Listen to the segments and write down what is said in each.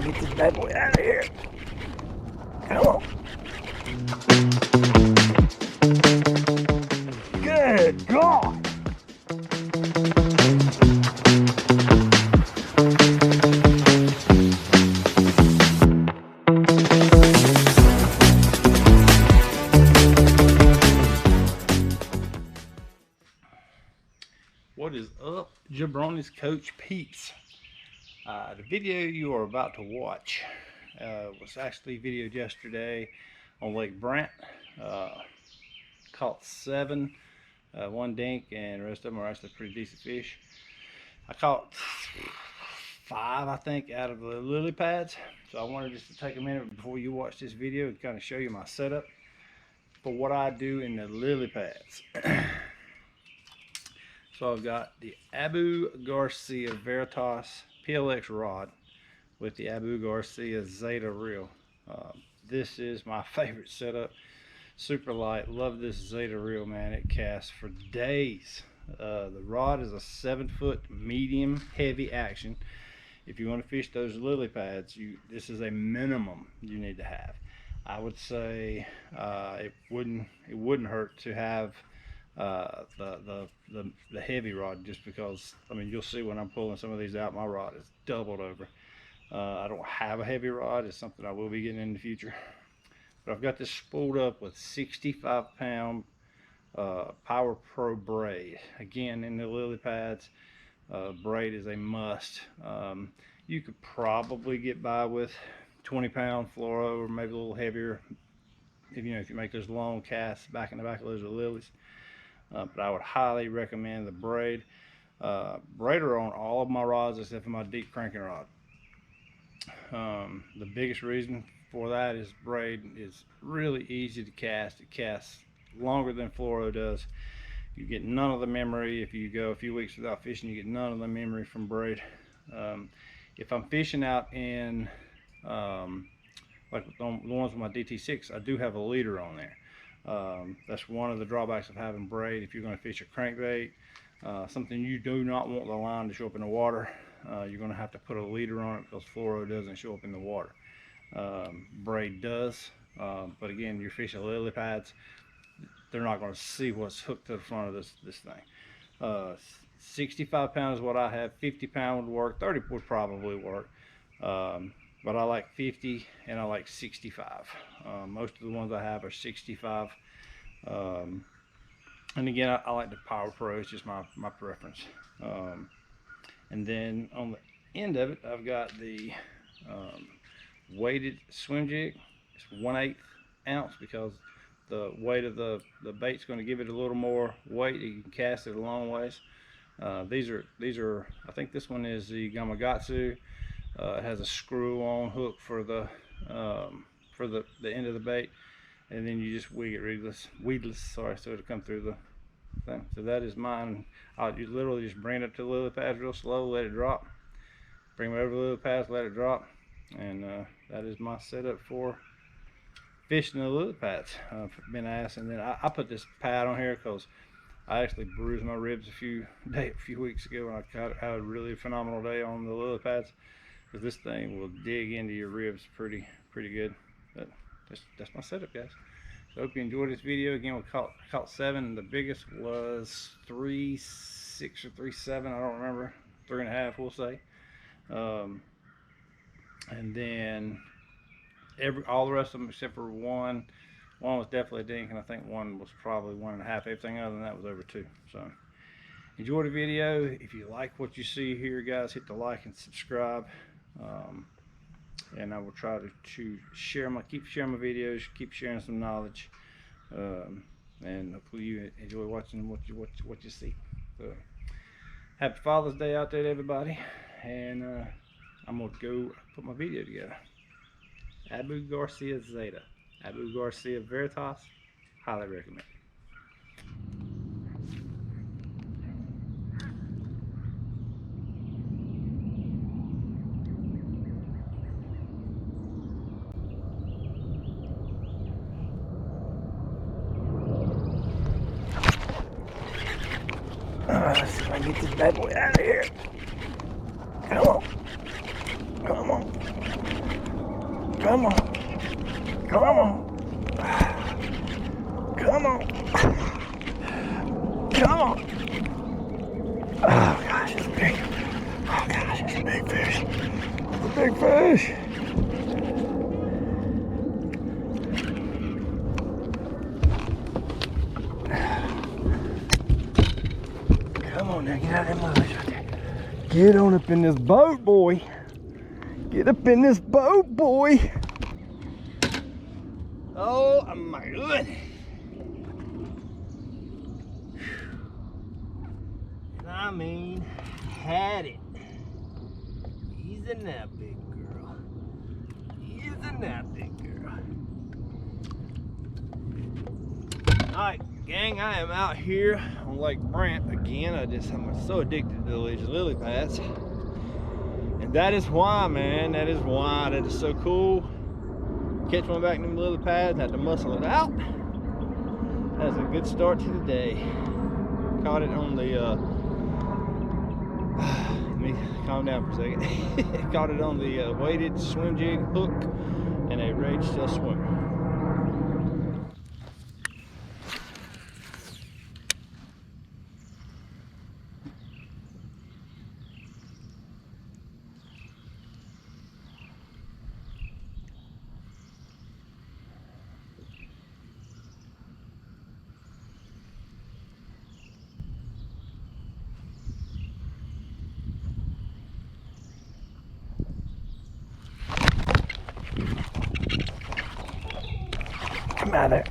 I get this bad boy out of here. Come on. Good God. What is up, Jabronis Coach Peeps? The video you are about to watch was actually videoed yesterday on Lake Brandt. Caught 7, 1 dink, and the rest of them are actually pretty decent fish. I caught 5, I think, out of the lily pads. So I wanted just to take a minute before you watch this video to kind of show you my setup for what I do in the lily pads. So I've got the Abu Garcia Veritas PLX rod with the Abu Garcia Zeta reel. This is my favorite setup. Super light. Love this Zeta reel, man. It casts for days. The rod is a 7-foot medium heavy action. If you want to fish those lily pads, this is a minimum you need to have. I would say it wouldn't hurt to have the heavy rod, just because, I mean, you'll see when I'm pulling some of these out, my rod is doubled over. I don't have a heavy rod. It's something I will be getting in the future, but I've got this spooled up with 65-pound Power Pro braid. Again, in the lily pads, braid is a must. You could probably get by with 20-pound fluoro, or maybe a little heavier if you make those long casts back in the back of those lilies. But I would highly recommend the braid. Braid are on all of my rods except for my deep cranking rod. The biggest reason for that is braid is really easy to cast. It casts longer than fluoro does. You get none of the memory. If you go a few weeks without fishing, you get none of the memory from braid. If I'm fishing out in like the ones with my DT6, I do have a leader on there. That's one of the drawbacks of having braid. If you're going to fish a crankbait, something you do not want the line to show up in the water, you're going to have to put a leader on it, because fluoro doesn't show up in the water. Braid does, but again, you're fishing lily pads, they're not going to see what's hooked to the front of this thing. 65 pounds is what I have. 50 pound would work. 30 would probably work, but I like 50 and I like 65. Most of the ones I have are 65. And again, I like the Power Pro. It's just my preference. And then on the end of it, I've got the weighted swim jig. It's 1/8 ounce, because the weight of the bait's going to give it a little more weight. You can cast it a long ways. These are I think this one is the Gamakatsu. It has a screw-on hook for the end of the bait, and then you just wig it weedless, sorry, so it'll come through the thing. So that is mine. You literally just bring it up to the lily pads real slow, let it drop, bring it over the lily pads, let it drop, and that is my setup for fishing the lily pads. I've been asked, and then I put this pad on here because I actually bruised my ribs a few weeks ago, and I had a really phenomenal day on the lily pads, because this thing will dig into your ribs pretty good. But that's my setup, guys. So I hope you enjoyed this video. Again, we caught 7. The biggest was 3.6 or 3.7, I don't remember. 3.5, we'll say. And then all the rest of them except for one was definitely a dink, and I think one was probably 1.5. Everything other than that was over 2. So enjoy the video. If you like what you see here, guys, hit the like and subscribe. And I will try to keep sharing my videos, keep sharing some knowledge, and hopefully you enjoy watching what you see. So happy Father's Day out there to everybody, and I'm gonna go put my video together. Abu Garcia Zeta, Abu Garcia Veritas, highly recommend. Let's see if I can get this bad boy out of here. Come on. Come on. Come on. Come on. Come on. Come on. Oh gosh, it's big. Oh gosh, it's a big fish. It's a big fish. Come on now, get out of them lilies right there. Get on up in this boat, boy. Get up in this boat, boy. Oh my goodness. I mean, had it. He's in that big girl. He's in that big girl. Alright, gang, I am out here on Lake Brandt again. I'm so addicted to the lily pads. And that is why, man, that is why. That is so cool. Catch one back in them lily pads, have to muscle it out. That's a good start to the day. Caught it on the let me calm down for a second. Caught it on the weighted swim jig hook and a rage still swimmer. Come out of there.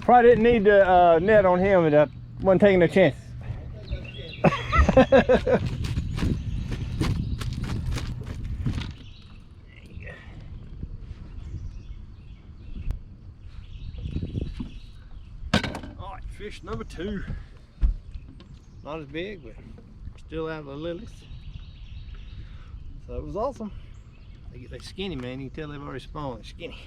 Probably didn't need the net on him, and I wasn't taking no chance. All right, fish number 2. Not as big, but still out of the lilies. So it was awesome. They're skinny, man. You can tell they've already spawned. They're skinny.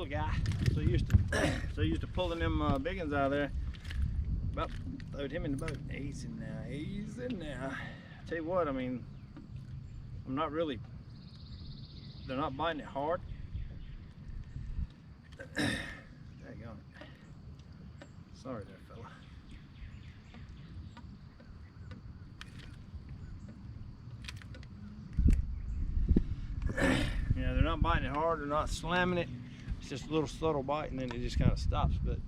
Guy, so used to pulling them big ones out of there. About throwed him in the boat. He's in now. He's in now. Tell you what, I mean, I'm not really. They're not biting it hard. Daggone it. Sorry there, fella. Yeah, they're not biting it hard. They're not slamming it. It's just a little subtle bite, and then it just kind of stops. But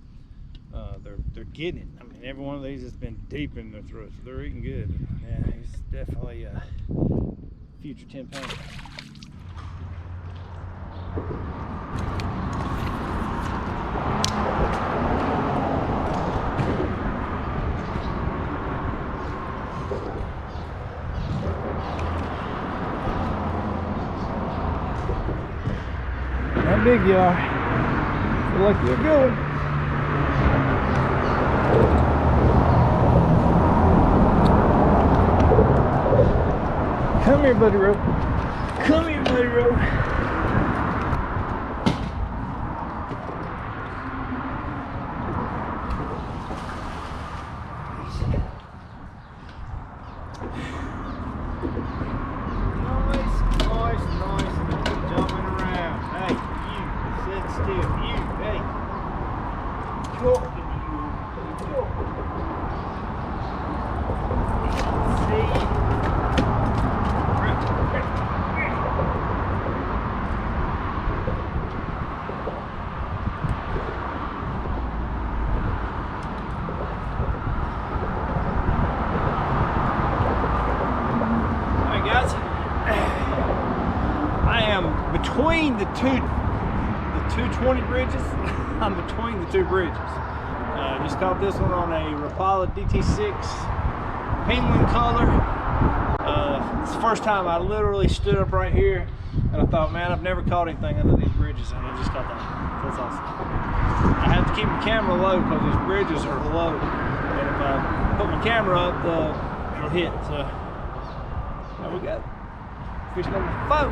they're getting it. I mean, every one of these has been deep in their throat, so they're eating good. Yeah, he's definitely a future 10-pounder. How big you are. Feel like you're good. Come here, buddy rope. Come here, buddy rope. Nice. Jumping around. Hey, you, sit still. You, hey. Talking to you. See? the two 20 bridges. I'm between the two bridges. Just caught this one on a Rapala DT6 penguin color. It's the first time I literally stood up right here and I thought, man, I've never caught anything under these bridges, and I just caught that. That's awesome. I have to keep my camera low because these bridges are low, and if I put my camera up, it'll hit. So now we got fish number 4.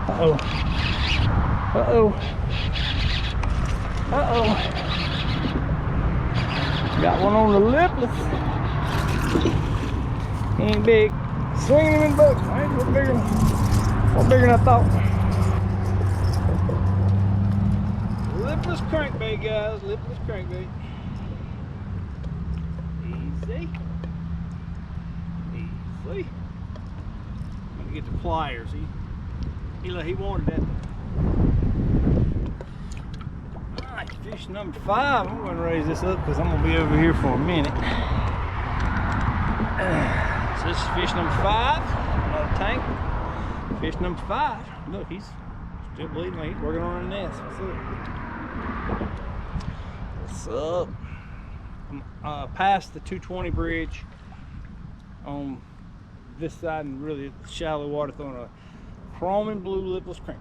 Uh-oh. Uh-oh. Uh-oh. Got one on the lipless. He ain't big. Swinging him in boats. I ain't no bigger than I thought. Lipless crankbait, guys. Lipless crankbait. Easy. Easy. I'm gonna get the pliers. He wanted that. Alright, fish number 5. I'm going to raise this up because I'm going to be over here for a minute. So this is fish number 5. Another tank. Fish number 5. Look, he's still bleeding. He's working on a nest. What's up? I'm past the 220 bridge on this side and really shallow water, throwing a chrome and blue lipless crankbait.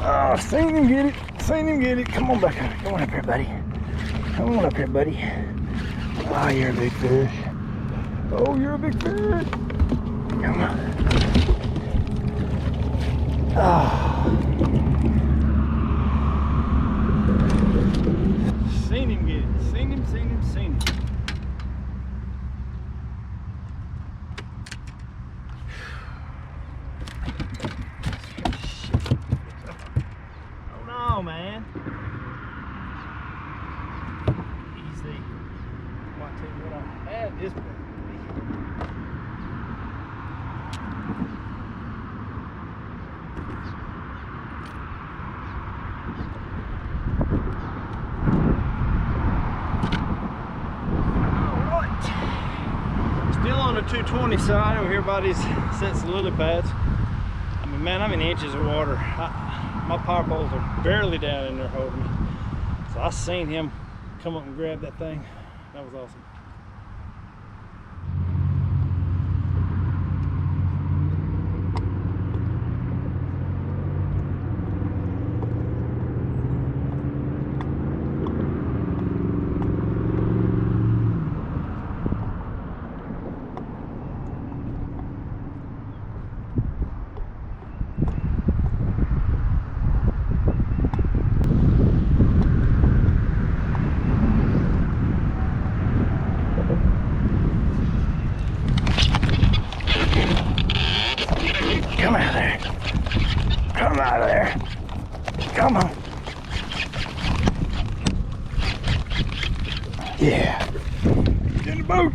Oh, seen him get it. Seen him get it. Come on back up. Come on up here, buddy. Come on up here, buddy. Oh, you're a big fish. Oh, you're a big fish. Come on. Oh. Seen him get it. Seen him. Oh no, man. Easy. I'll tell you what, I had this big. Still on the 220 side over here by these sets of lily pads. I mean, man, I'm in inches of water. My power poles are barely down in there holding me. So I seen him come up and grab that thing. That was awesome. Come out of there. Come out of there. Come on. Yeah. Get in the boat.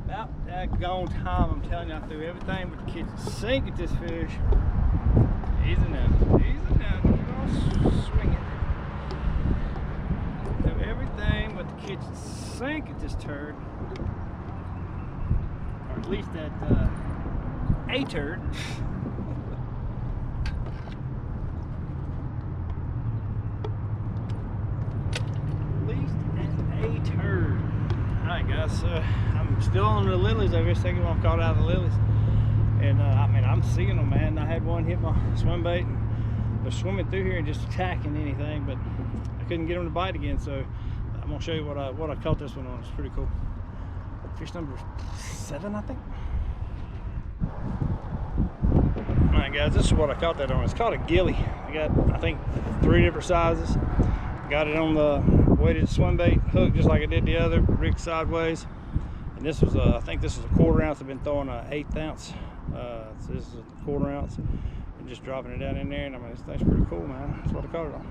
About that gone time, I'm telling you, I threw everything but the kitchen sink at this fish. Easy now. Easy now. Keep on swinging. Threw everything but the kitchen sink at this turd. At least that a turd. At least a turd. Alright guys, so I'm still on the lilies over here, second one caught out of the lilies. And I mean, I'm seeing them, man. I had one hit my swim bait and they're swimming through here and just attacking anything, but I couldn't get them to bite again, so I'm gonna show you what I caught this one on. It's pretty cool. Fish number 7, I think. Alright guys, this is what I caught that on. It's called a gilly. I got, I think, 3 different sizes. Got it on the weighted swim bait hook just like I did the other, rigged sideways. And this was I think this was a 1/4 ounce. I've been throwing an 1/8 ounce. So this is a 1/4 ounce. And just dropping it down in there, and I mean, this thing's pretty cool, man. That's what I caught it on.